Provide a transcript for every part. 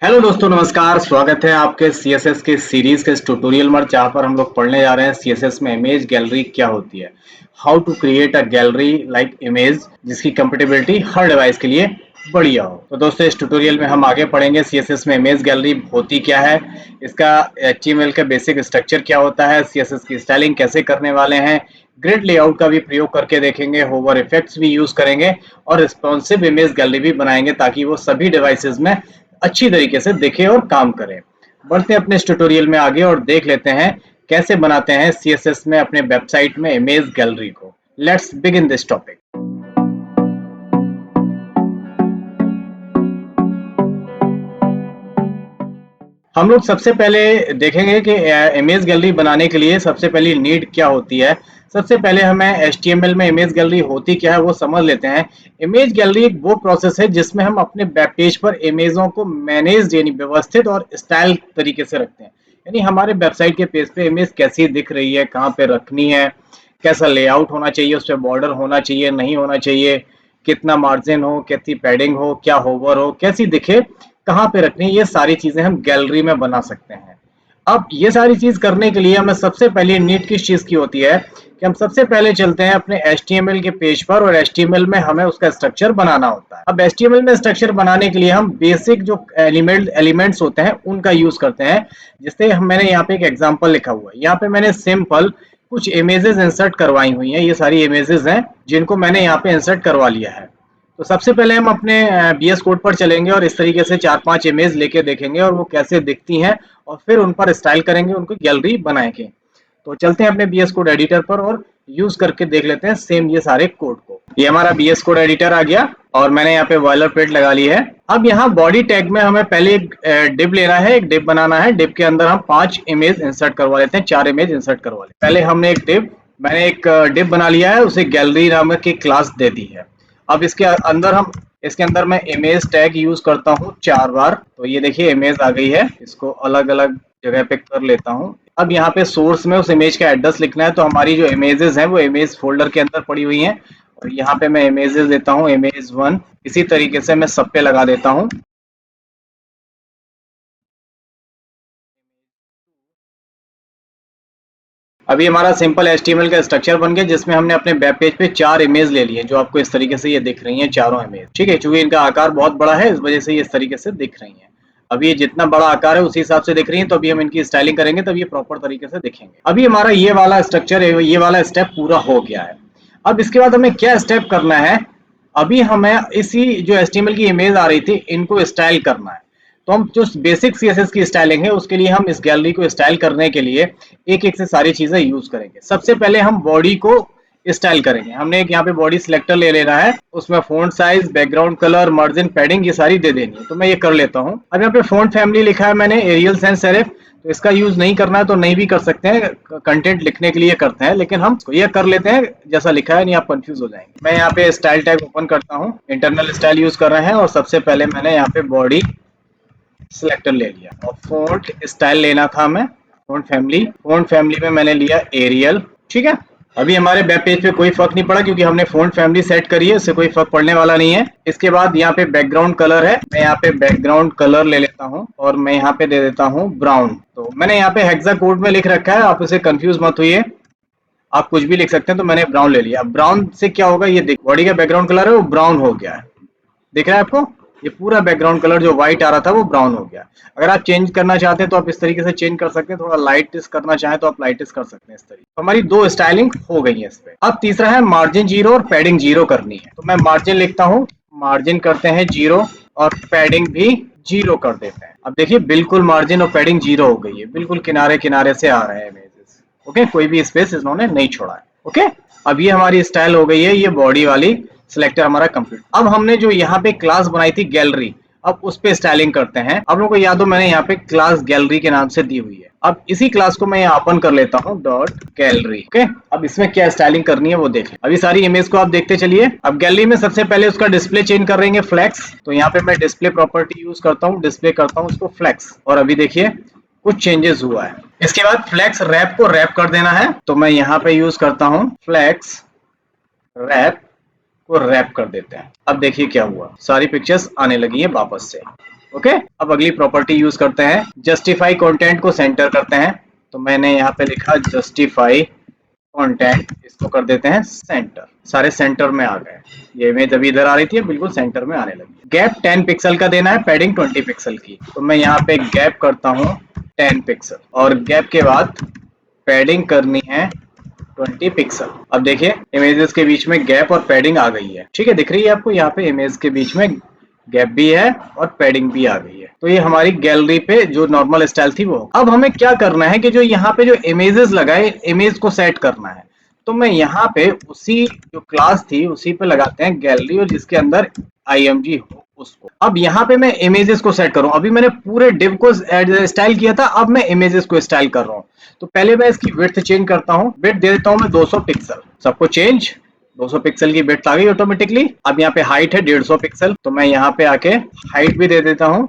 Hello दोस्तों, नमस्कार। स्वागत है आपके सीएसएस के सीरीज के इस ट्यूटोरियल में, जहाँ पर हम लोग पढ़ने जा रहे हैं सीएसएस में इमेज गैलरी क्या होती है, how to create a gallery like image जिसकी कंपेटेबिलिटी हर डिवाइस के लिए बढ़िया हो। तो दोस्तों, इस ट्यूटोरियल में हम आगे पढ़ेंगे सीएसएस में इमेज गैलरी होती क्या है, इसका एचटीएमएल का बेसिक स्ट्रक्चर क्या होता है, सीएसएस की स्टाइलिंग कैसे करने वाले हैं, ग्रिड लेआउट का भी प्रयोग करके देखेंगे, होवर इफेक्ट्स भी यूज करेंगे और रिस्पॉन्सिव इमेज गैलरी भी बनाएंगे ताकि वो सभी डिवाइसेस में अच्छी तरीके से देखें और काम करें। बढ़ते हैं अपने इस ट्यूटोरियल में आगे और देख लेते हैं कैसे बनाते हैं सीएसएस में अपने वेबसाइट में इमेज गैलरी को। Let's begin this topic. हम लोग सबसे पहले देखेंगे कि इमेज गैलरी बनाने के लिए सबसे पहली नीड क्या होती है। सबसे पहले हमें एचटीएमएल में इमेज गैलरी होती क्या है वो समझ लेते हैं। इमेज गैलरी एक वो प्रोसेस है जिसमें हम अपने वेब पेज पर इमेजों को मैनेज यानी व्यवस्थित और स्टाइल तरीके से रखते हैं। यानी हमारे वेबसाइट के पेज पे इमेज कैसी दिख रही है, कहाँ पे रखनी है, कैसा लेआउट होना चाहिए, उस पर बॉर्डर होना चाहिए, नहीं होना चाहिए, कितना मार्जिन हो, कितनी पैडिंग हो, क्या होवर हो, कैसी दिखे, कहाँ पे रखनी है, ये सारी चीजें हम गैलरी में बना सकते हैं। अब ये सारी चीज करने के लिए हमें सबसे पहले नीड किस चीज की होती है कि हम सबसे पहले चलते हैं अपने HTML के पेज पर और HTML में हमें उसका स्ट्रक्चर बनाना होता है। अब HTML में स्ट्रक्चर बनाने के लिए हम बेसिक जो एलिमेंट्स होते हैं उनका यूज करते हैं। जिससे मैंने यहाँ पे एक एग्जांपल लिखा हुआ है, यहाँ पे मैंने सिंपल कुछ इमेजेस इंसर्ट करवाई हुई हैं। ये सारी इमेजेस हैं जिनको मैंने यहाँ पे इंसर्ट करवा लिया है। तो सबसे पहले हम अपने बीएस कोड पर चलेंगे और इस तरीके से 4-5 इमेज लेके देखेंगे और वो कैसे दिखती हैं और फिर उन पर स्टाइल करेंगे, उनको गैलरी बनाएंगे। तो चलते हैं अपने बीएस कोड एडिटर पर और यूज करके देख लेते हैं सेम ये सारे कोड को। ये हमारा बीएस कोड एडिटर आ गया और मैंने यहाँ पे बॉयलर प्लेट लगा ली है। अब यहाँ बॉडी टैग में हमें पहले एक डिव लेना है, एक डिव बनाना है। डिव के अंदर हम 5 इमेज इंसर्ट करवा लेते हैं, 4 इमेज इंसर्ट करवा लेते हैं। पहले हमने एक डिव मैंने एक डिव बना लिया है, उसे गैलरी नामक एक क्लास दे दी है। अब इसके अंदर मैं इमेज टैग यूज करता हूँ 4 बार। तो ये देखिए इमेज आ गई है, इसको अलग अलग जगह पे कर लेता हूँ। अब यहाँ पे सोर्स में उस इमेज का एड्रेस लिखना है, तो हमारी जो इमेजेस हैं वो इमेज फोल्डर के अंदर पड़ी हुई हैं और यहाँ पे मैं इमेजेस देता हूँ इमेज 1। इसी तरीके से मैं सब पे लगा देता हूँ। अभी हमारा सिंपल HTML का स्ट्रक्चर बन गया जिसमें हमने अपने वेब पेज पे 4 इमेज ले लिए, जो आपको इस तरीके से ये दिख रही हैं, चारों इमेज। ठीक है, चूंकि इनका आकार बहुत बड़ा है इस वजह से ये इस तरीके से दिख रही हैं। अब ये जितना बड़ा आकार है उसी हिसाब से दिख रही हैं, तो अभी हम इनकी स्टाइलिंग करेंगे तब ये प्रॉपर तरीके से दिखेंगे। अभी हमारा ये वाला स्ट्रक्चर, ये वाला स्टेप पूरा हो गया है। अब इसके बाद हमें क्या स्टेप करना है, अभी हमें इसी जो HTML की इमेज आ रही थी इनको स्टाइल करना है। तो हम जो बेसिक CSS की स्टाइलिंग है उसके लिए हम इस गैलरी को स्टाइल करने के लिए एक एक से सारी चीजें यूज करेंगे। सबसे पहले हम बॉडी को स्टाइल करेंगे। हमने एक यहाँ पे बॉडी सिलेक्टर ले लेना है, उसमें font size, background colour, margin, padding ये सारी दे देनी है। तो मैं ये कर लेता हूँ। अब यहाँ पे फ़ॉन्ट फैमिली लिखा है मैंने एरियल सैंस सेरिफ, तो इसका यूज नहीं करना है तो नहीं भी कर सकते हैं, कंटेंट लिखने के लिए करते हैं, लेकिन हम ये कर लेते हैं जैसा लिखा है, नहीं आप कंफ्यूज हो जाएंगे। मैं यहाँ पे स्टाइल टैग ओपन करता हूँ, इंटरनल स्टाइल यूज कर रहे हैं और सबसे पहले मैंने यहाँ पे बॉडी सिलेक्टर ले लिया और फॉन्ट स्टाइल लेना था हमें, फॉन्ट फैमिली में मैंने लिया एरियल। ठीक है, अभी हमारे वेब पेज पे कोई फर्क नहीं पड़ा क्योंकि हमने फॉन्ट फैमिली सेट करी है, इससे कोई फर्क पड़ने वाला नहीं है। इसके बाद यहाँ पे बैकग्राउंड कलर है, मैं यहाँ पे बैकग्राउंड कलर ले लेता हूँ और मैं यहाँ पे दे देता हूँ ब्राउन। तो मैंने यहाँ पे हेक्सा कोड में लिख रखा है, आप उसे कंफ्यूज मत हुई, आप कुछ भी लिख सकते हैं। तो मैंने ब्राउन ले लिया। ब्राउन से क्या होगा, ये देख बॉडी का बैकग्राउंड कलर है वो ब्राउन हो गया है, दिख रहा है आपको? ये पूरा बैकग्राउंड कलर जो व्हाइट आ रहा था वो ब्राउन हो गया। अगर आप चेंज करना चाहते हैं तो आप इस तरीके से चेंज कर सकते हैं, थोड़ा लाइट करना चाहें तो आप लाइट कर सकते हैं। इस तरीके तो हमारी 2 स्टाइलिंग हो गई है इस पे। अब तीसरा है मार्जिन 0 और पैडिंग 0 करनी है। तो मैं मार्जिन लिखता हूँ, मार्जिन करते हैं 0 और पैडिंग भी 0 कर देते हैं। अब देखिए बिल्कुल मार्जिन और पैडिंग 0 हो गई है, बिल्कुल किनारे किनारे से आ रहे हैं इमेजेस। ओके, कोई भी स्पेस इन्होंने नहीं छोड़ा है। ओके, अब ये हमारी स्टाइल हो गई है, ये बॉडी वाली सिलेक्टर हमारा कंप्लीट। अब हमने जो यहाँ पे क्लास बनाई थी गैलरी, अब उस पे स्टाइलिंग करते हैं। अब लोगों को याद हो मैंने यहाँ पे क्लास गैलरी के नाम से दी हुई है। अब इसी क्लास को मैं यहाँ ओपन कर लेता हूँ, डॉट गैलरी। ओके, अब इसमें क्या स्टाइलिंग करनी है वो देख लें। अभी सारी इमेज को आप देखते चलिए। अब गैलरी में सबसे पहले उसका डिस्प्ले चेंज करेंगे फ्लैक्स। तो यहाँ पे मैं डिस्प्ले प्रॉपर्टी यूज करता हूँ, डिस्प्ले करता हूँ उसको फ्लैक्स, और अभी देखिए कुछ चेंजेस हुआ है। इसके बाद फ्लैक्स रैप को रैप कर देना है, तो मैं यहाँ पे यूज करता हूँ फ्लैक्स रैप को रैप कर देते हैं। अब देखिए क्या हुआ, सारी पिक्चर्स आने लगी है वापस से। ओके, अब अगली प्रॉपर्टी यूज करते हैं, जस्टिफाई कंटेंट को सेंटर करते हैं। तो मैंने यहाँ पे लिखा जस्टिफाई कंटेंट, इसको कर देते हैं सेंटर। सारे सेंटर में आ गए, ये इमेज अभी इधर आ रही थी, बिल्कुल सेंटर में आने लगी। गैप 10 पिक्सल का देना है, पैडिंग 20 पिक्सल की। तो मैं यहाँ पे गैप करता हूँ 10 पिक्सल और गैप के बाद पैडिंग करनी है 20 पिक्सल। अब देखिए इमेजेस के बीच में गैप और पैडिंग आ गई है, ठीक है, दिख रही है आपको यहाँ पे इमेज के बीच में गैप भी है और पैडिंग भी आ गई है। तो ये हमारी गैलरी पे जो नॉर्मल स्टाइल थी वो। अब हमें क्या करना है कि जो यहाँ पे जो इमेजेस लगाए, इमेज को सेट करना है। तो मैं यहाँ पे उसी जो क्लास थी उसी पे लगाते हैं गैलरी, और जिसके अंदर img हो उसको। अब यहाँ पे मैं इमेजेस को सेट करूँ, अभी मैंने पूरे डिव को स्टाइल किया था, अब मैं इमेजेस को स्टाइल कर रहा हूँ। तो पहले मैं इसकी विड्थ चेंज करता हूँ, विड्थ दे देता हूँ मैं 200 पिक्सल, सबको चेंज, 200 पिक्सल की विड्थ आ गई ऑटोमेटिकली। अब यहाँ पे हाइट है 150 पिक्सल, तो मैं यहाँ पे आके हाइट भी दे देता हूँ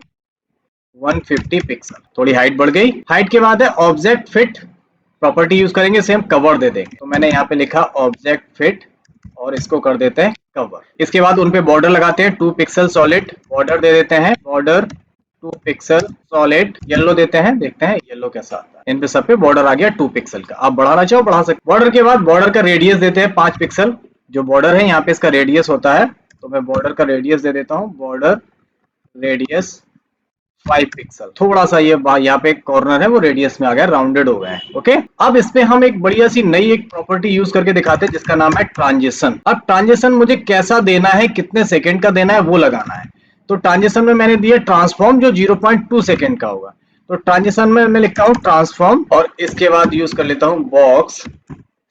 150 पिक्सल, थोड़ी हाइट बढ़ गई। हाइट के बाद है ऑब्जेक्ट फिट, प्रॉपर्टी यूज करेंगे, सेम कवर दे देंगे। तो मैंने यहाँ पे लिखा ऑब्जेक्ट फिट और इसको कर देते हैं कवर। इसके बाद उन पे बॉर्डर लगाते हैं 2 पिक्सल सॉलिड, बॉर्डर दे देते हैं, बॉर्डर 2 पिक्सल सॉलिड, येलो देते हैं, देखते हैं येलो कैसा आता है। इन पे सब पे बॉर्डर आ गया 2 पिक्सल का, आप बढ़ाना चाहो बढ़ा सकते। बॉर्डर के बाद बॉर्डर का रेडियस देते हैं 5 पिक्सल, जो बॉर्डर है यहाँ पे इसका रेडियस होता है, तो मैं बॉर्डर का रेडियस दे देता हूँ, बॉर्डर रेडियस 5 पिक्सल। थोड़ा सा ये यहाँ पे कॉर्नर है वो रेडियस में आ गया, राउंडेड हो गए हैं। ओके, अब इस पे हम एक बढ़िया सी नई एक प्रॉपर्टी यूज करके दिखाते हैं जिसका नाम है ट्रांजिशन। अब ट्रांजिशन मुझे कैसा देना है, कितने सेकंड का देना है वो लगाना है। तो ट्रांजिशन में मैंने दिया ट्रांसफॉर्म, जो 0.2 सेकंड का होगा। तो ट्रांजिशन में मैं लिखता हूँ ट्रांसफॉर्म और इसके बाद यूज कर लेता हूँ बॉक्स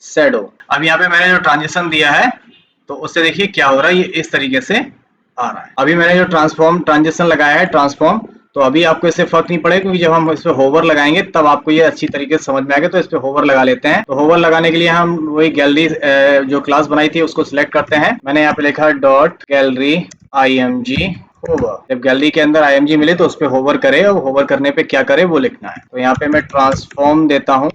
शैडो। अब यहाँ पे मैंने जो ट्रांजिशन दिया है तो उससे देखिए क्या हो रहा है, ये इस तरीके से आ रहा है। अभी मैंने जो ट्रांजिशन लगाया है ट्रांसफॉर्म, तो अभी आपको इससे फर्क नहीं पड़ेगा, क्योंकि जब हम इस पे होवर लगाएंगे तब आपको ये अच्छी तरीके से समझ में आएगा। तो इस पे होवर लगा लेते हैं। तो होवर लगाने के लिए हम वही गैलरी जो क्लास बनाई थी उसको सिलेक्ट करते हैं। मैंने यहाँ पे लिखा डॉट गैलरी img होवर। जब गैलरी के अंदर img मिले तो उस पे होवर करे, और होवर करने पे क्या करे वो लिखना है। तो यहाँ पे मैं ट्रांसफॉर्म देता हूँ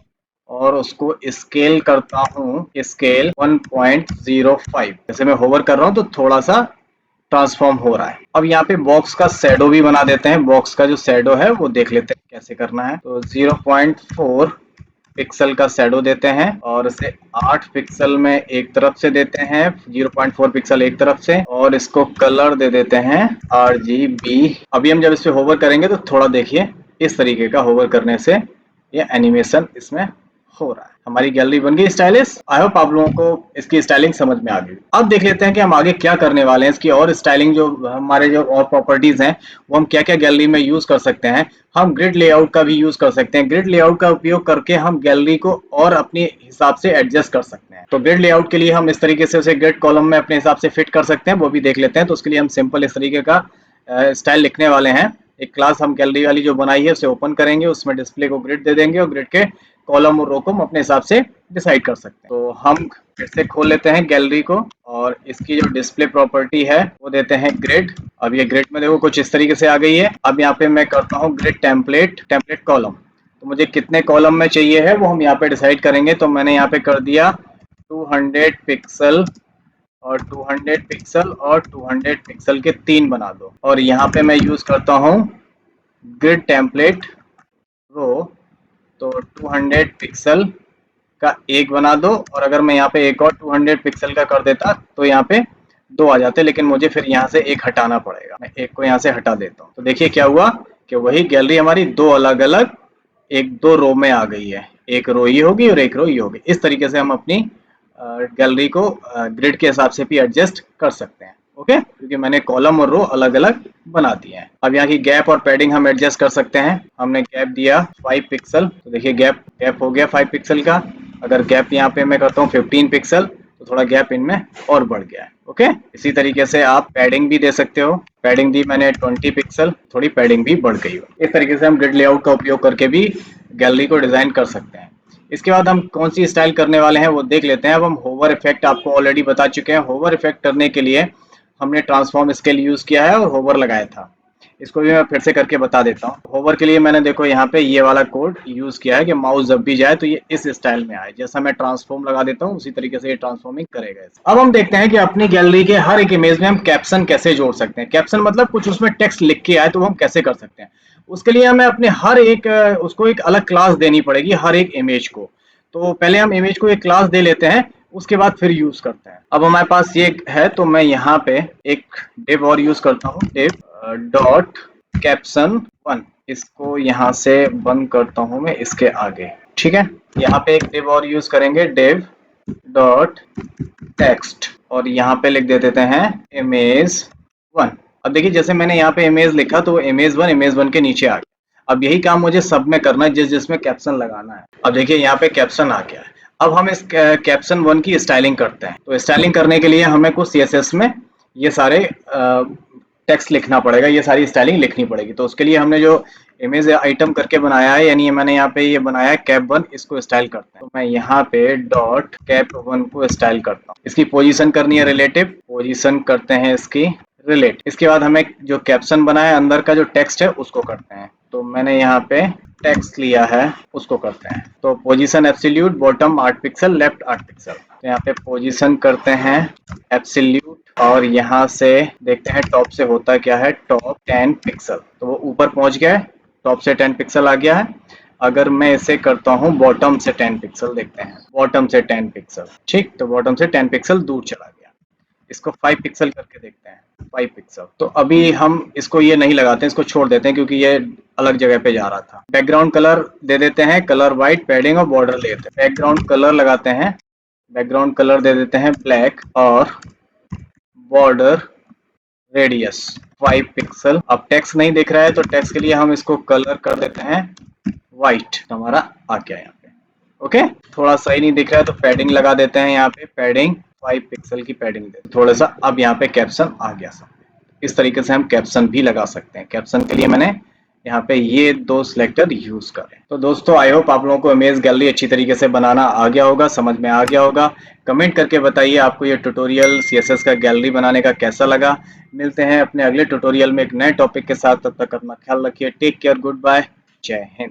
और उसको स्केल करता हूँ, स्केल 1.05। जैसे मैं होवर कर रहा हूँ तो थोड़ा सा ट्रांसफॉर्म हो रहा है। अब यहाँ पे बॉक्स का शैडो भी बना देते हैं, बॉक्स का जो शैडो है वो देख लेते हैं कैसे करना है। तो 0.4 पिक्सल का शैडो देते हैं और इसे 8 पिक्सल में एक तरफ से देते हैं, 0.4 पिक्सल एक तरफ से, और इसको कलर दे देते हैं RGB। अभी हम जब इस पे होवर करेंगे तो थोड़ा देखिए इस तरीके का होवर करने से ये एनिमेशन इसमें हो रहा है। हमारी गैलरी बन गई स्टाइलिश। आई होप आप लोगों को इसकी स्टाइलिंग समझ में आ गई। अब देख लेते हैं कि हम आगे क्या करने वाले हैं, इसकी और स्टाइलिंग, जो हमारे जो और प्रॉपर्टीज हैं वो हम क्या क्या गैलरी में यूज कर सकते हैं। हम ग्रिड लेआउट का भी यूज कर सकते हैं, ग्रिड लेआउट का उपयोग करके हम गैलरी को और अपने हिसाब से एडजस्ट कर सकते हैं। तो ग्रिड लेआउट के लिए हम इस तरीके से उसे ग्रिड कॉलम में अपने हिसाब से फिट कर सकते हैं, वो भी देख लेते हैं। तो उसके लिए हम सिंपल इस तरीके का स्टाइल लिखने वाले हैं। एक क्लास हम गैलरी वाली जो बनाई है उसे ओपन करेंगे, उसमें डिस्प्ले को ग्रिड दे देंगे और ग्रिड के कॉलम और रो को हम अपने हिसाब से डिसाइड कर सकते हैं। तो हम फिर से खोल लेते हैं गैलरी को और इसकी जो डिस्प्ले प्रॉपर्टी है वो देते हैं ग्रिड। अब ये ग्रिड में देखो कुछ इस तरीके से आ गई है। अब यहाँ पे मैं करता हूँ ग्रिड टेम्पलेट कॉलम। तो मुझे कितने कॉलम में चाहिए है वो हम यहाँ पे डिसाइड करेंगे। तो मैंने यहाँ पे कर दिया 200 पिक्सल और 200 पिक्सल और 200 पिक्सल के 3 बना दो। और यहाँ पे मैं यूज करता हूँ ग्रिड टेम्पलेट रो, तो 200 पिक्सल का एक बना दो। और अगर मैं यहाँ पे एक और 200 पिक्सल का कर देता तो यहाँ पे 2 आ जाते, लेकिन मुझे फिर यहाँ से एक हटाना पड़ेगा। मैं एक को यहाँ से हटा देता हूँ। तो देखिए क्या हुआ कि वही गैलरी हमारी दो अलग अलग एक दो रो में आ गई है, एक रो ये होगी और एक रो ये होगी। इस तरीके से हम अपनी गैलरी को ग्रिड के हिसाब से भी एडजस्ट कर सकते हैं। ओके, क्योंकि मैंने कॉलम और रो अलग अलग बना दिए हैं। अब यहाँ की गैप और पैडिंग हम एडजस्ट कर सकते हैं। हमने गैप दिया 5 पिक्सल, तो देखिए गैप हो गया 5 पिक्सल का। अगर गैप यहाँ पे मैं करता हूँ 15 पिक्सल तो थोड़ा गैप इनमें और बढ़ गया है। ओके, इसी तरीके से आप पैडिंग भी दे सकते हो। पैडिंग दी मैंने 20 पिक्सल, थोड़ी पैडिंग भी बढ़ गई हो। इस तरीके से हम ग्रिड लेआउट का उपयोग करके भी गैलरी को डिजाइन कर सकते हैं। इसके बाद हम कौन सी स्टाइल करने वाले हैं वो देख लेते हैं। अब हम होवर इफेक्ट आपको ऑलरेडी बता चुके हैं। होवर इफेक्ट करने के लिए हमने ट्रांसफॉर्म स्केल यूज किया है और होवर लगाया था। इसको भी मैं फिर से करके बता देता हूँ। होवर के लिए मैंने देखो यहाँ पे ये वाला कोड यूज किया है कि माउस जब भी जाए तो ये इस स्टाइल में आए। जैसा मैं ट्रांसफॉर्म लगा देता हूँ उसी तरीके से ये ट्रांसफॉर्मिंग करेगा। अब हम देखते हैं कि अपनी गैलरी के हर एक इमेज में हम कैप्शन कैसे जोड़ सकते हैं। कैप्शन मतलब कुछ उसमें टेक्स्ट लिख के आए तो हम कैसे कर सकते हैं। उसके लिए हमें अपने हर एक उसको एक अलग क्लास देनी पड़ेगी हर एक इमेज को। तो पहले हम इमेज को एक क्लास दे लेते हैं, उसके बाद फिर यूज करते हैं। अब हमारे पास ये है तो मैं यहाँ पे एक div और यूज करता हूँ, div डॉट कैप्शन 1। इसको यहाँ से बंद करता हूँ मैं इसके आगे, ठीक है। यहाँ पे एक div और यूज करेंगे, div डॉट टेक्स्ट, और यहाँ पे लिख दे देते हैं इमेज 1। अब देखिए जैसे मैंने यहाँ पे इमेज लिखा तो वो इमेज 1 के नीचे आ गया। अब यही काम मुझे सब में करना है जिसमें कैप्शन लगाना है। अब देखिए यहाँ पे कैप्शन आ गया है। अब हम इस कैप्शन 1 की स्टाइलिंग करते हैं। तो स्टाइलिंग करने के लिए हमें कुछ CSS में ये सारे टेक्स्ट लिखना पड़ेगा, ये सारी स्टाइलिंग लिखनी पड़ेगी। तो उसके लिए हमने जो इमेज आइटम करके बनाया है, यानी मैंने यहाँ पे ये बनाया है कैप 1, इसको स्टाइल करते हैं। तो मैं यहाँ पे डॉट कैप 1 को स्टाइल करता हूँ। इसकी पोजीशन करनी है रिलेटिव, पोजीशन करते हैं इसकी रिलेट। इसके बाद हमें जो कैप्शन बनाया अंदर का जो टेक्स्ट है उसको करते हैं। तो मैंने यहाँ पे टेक्स्ट लिया है, उसको करते हैं। तो position absolute, bottom 8 pixel, left 8 pixel. तो यहाँ पे पोजीशन करते हैं एब्सोल्यूट, और यहाँ से देखते हैं टॉप से होता क्या है, टॉप 10 पिक्सल। तो वो ऊपर पहुंच गया है, टॉप से 10 पिक्सल आ गया है। अगर मैं इसे करता हूँ बॉटम से 10 पिक्सल, देखते हैं बॉटम से 10 पिक्सल, ठीक। तो बॉटम से 10 पिक्सल दूर चला गया। इसको 5 पिक्सल करके देखते हैं, 5 पिक्सल। तो अभी हम इसको ये नहीं लगाते हैं, इसको छोड़ देते हैं क्योंकि ये अलग जगह पे जा रहा था। बैकग्राउंड कलर दे देते हैं, कलर वाइट, पैडिंग और बॉर्डर ले लेते हैं। बैकग्राउंड कलर लगाते हैं, बैकग्राउंड कलर दे देते हैं ब्लैक, और बॉर्डर रेडियस 5 पिक्सल। अब टेक्स्ट नहीं दिख रहा है तो टेक्स्ट के लिए हम इसको कलर कर देते हैं व्हाइट। हमारा आ गया यहाँ पे, ओके। थोड़ा सही नहीं दिख रहा है तो पैडिंग लगा देते हैं, यहाँ पे पैडिंग 5 पिक्सल की पैडिंग दे थोड़ा सा। अब यहाँ पे कैप्शन आ गया सब। इस तरीके से हम कैप्शन भी लगा सकते हैं। कैप्शन के लिए मैंने यहाँ पे ये 2 सिलेक्टर यूज करें। तो दोस्तों आई होप आप लोगों को इमेज गैलरी अच्छी तरीके से बनाना आ गया होगा, समझ में आ गया होगा। कमेंट करके बताइए आपको ये ट्यूटोरियल CSS का गैलरी बनाने का कैसा लगा। मिलते हैं अपने अगले ट्यूटोरियल में एक नए टॉपिक के साथ, तब तक अपना ख्याल रखिए। टेक केयर, गुड बाय, जय हिंद।